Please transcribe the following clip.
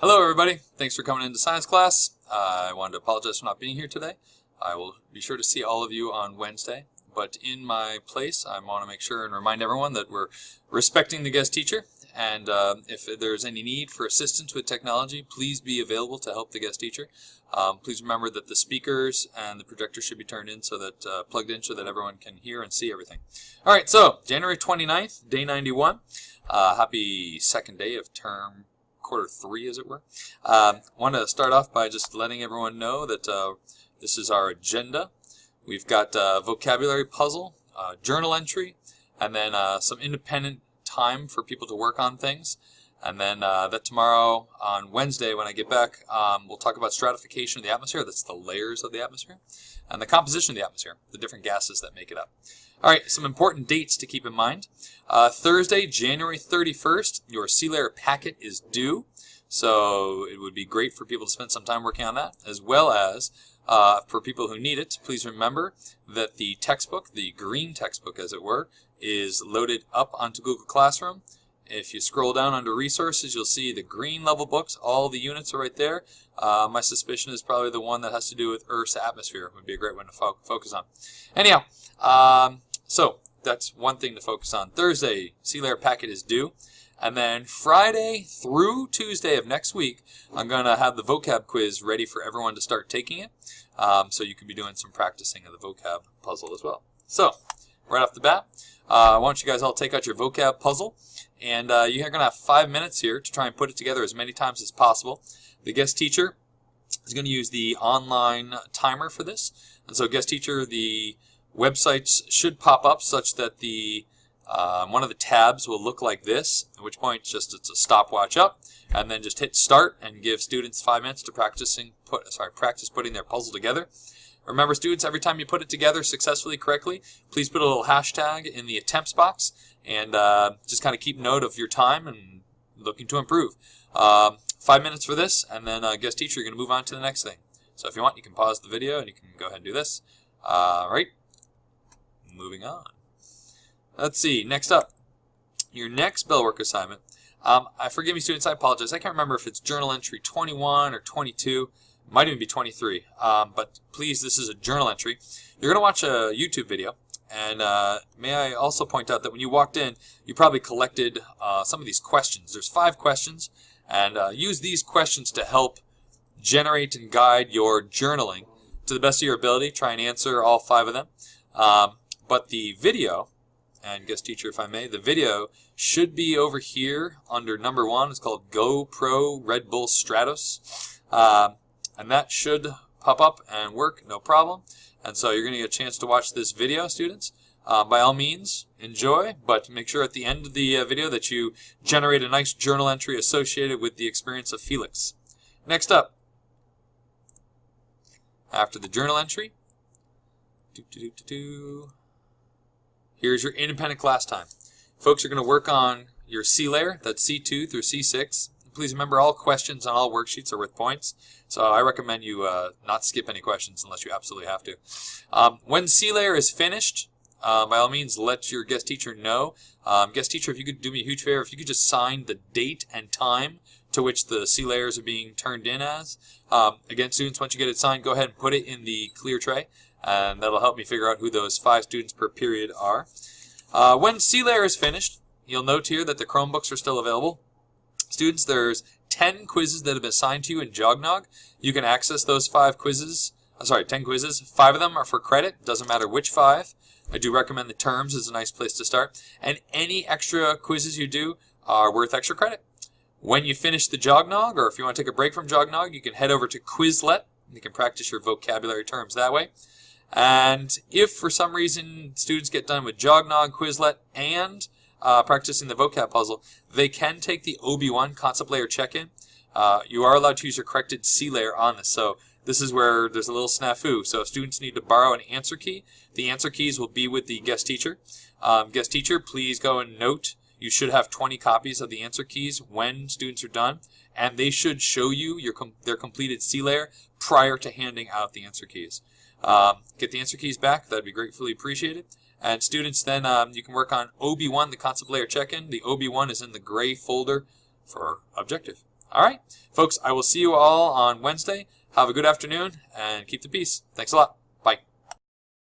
Hello everybody, thanks for coming into science class. I wanted to apologize for not being here today. I will be sure to see all of you on Wednesday, but in my place I want to make sure and remind everyone that we're respecting the guest teacher, and if there's any need for assistance with technology, please be available to help the guest teacher. Please remember that the speakers and the projector should be turned in so that plugged in so that everyone can hear and see everything. Alright, so January 29th, day 91. Happy second day of term quarter 3, as it were. Want to start off by just letting everyone know that this is our agenda. We've got a vocabulary puzzle, journal entry, and then some independent time for people to work on things. And then that tomorrow on Wednesday when I get back, we'll talk about stratification of the atmosphere. That's the layers of the atmosphere. And the composition of the atmosphere, the different gases that make it up. All right, some important dates to keep in mind. Thursday, January 31st, your sea layer packet is due. So it would be great for people to spend some time working on that, as well as for people who need it. Please remember that the textbook, the green textbook as it were, is loaded up onto Google Classroom. If you scroll down under resources, you'll see the green level books. All the units are right there. My suspicion is probably the one that has to do with Earth's atmosphere. Would be a great one to focus on. Anyhow, so that's one thing to focus on. Thursday, sea layer packet is due. And then Friday through Tuesday of next week, I'm going to have the vocab quiz ready for everyone to start taking it. So you can be doing some practicing of the vocab puzzle as well. So, right off the bat, why don't you guys all take out your vocab puzzle. And you're going to have 5 minutes here to try and put it together as many times as possible. The guest teacher is going to use the online timer for this. And so guest teacher, the websites should pop up such that the one of the tabs will look like this, at which point just it's a stopwatch up, and then just hit start and give students 5 minutes to practice putting their puzzle together. Remember, students, every time you put it together successfully, correctly, please put a little hashtag in the attempts box and just kind of keep note of your time and looking to improve. 5 minutes for this, and then guest teacher, you're going to move on to the next thing. So if you want, you can pause the video and you can go ahead and do this. Right, moving on. Let's see, next up, your next bell work assignment. Forgive me, students, I apologize. I can't remember if it's journal entry 21 or 22. It might even be 23. But please, this is a journal entry. You're going to watch a YouTube video. And may I also point out that when you walked in, you probably collected some of these questions. There's 5 questions. And use these questions to help generate and guide your journaling to the best of your ability. Try and answer all 5 of them. But the video, and guest teacher if I may, the video should be over here under number 1. It's called GoPro Red Bull Stratos. And that should pop up and work, no problem. And so you're going to get a chance to watch this video, students. By all means, enjoy, but make sure at the end of the video that you generate a nice journal entry associated with the experience of Felix. Next up, after the journal entry, here's your independent class time. Folks are going to work on your C layer, that's C2 through C6. Please remember all questions on all worksheets are worth points, so I recommend you not skip any questions unless you absolutely have to. When C layer is finished, by all means let your guest teacher know. Guest teacher, if you could do me a huge favor, if you could just sign the date and time to which the C layers are being turned in as. Again, students, once you get it signed, go ahead and put it in the clear tray, and that'll help me figure out who those 5 students per period are. When C layer is finished, you'll note here that the Chromebooks are still available. Students, there's 10 quizzes that have been assigned to you in Jognog. You can access those 10 quizzes. 5 of them are for credit. Doesn't matter which 5. I do recommend the terms is a nice place to start. And any extra quizzes you do are worth extra credit. When you finish the Jognog, or if you want to take a break from Jognog, you can head over to Quizlet. You can practice your vocabulary terms that way. And if for some reason students get done with Jognog, Quizlet, and practicing the vocab puzzle, they can take the OB1 concept layer check-in. You are allowed to use your corrected C layer on this, so this is where there's a little snafu. So if students need to borrow an answer key, the answer keys will be with the guest teacher. Guest teacher, please go and note you should have 20 copies of the answer keys when students are done, and they should show you their completed C layer prior to handing out the answer keys. Get the answer keys back, that'd be gratefully appreciated. And students, then you can work on OB1, the concept layer check-in. The OB1 is in the gray folder for objective. All right, folks, I will see you all on Wednesday. Have a good afternoon and keep the peace. Thanks a lot. Bye.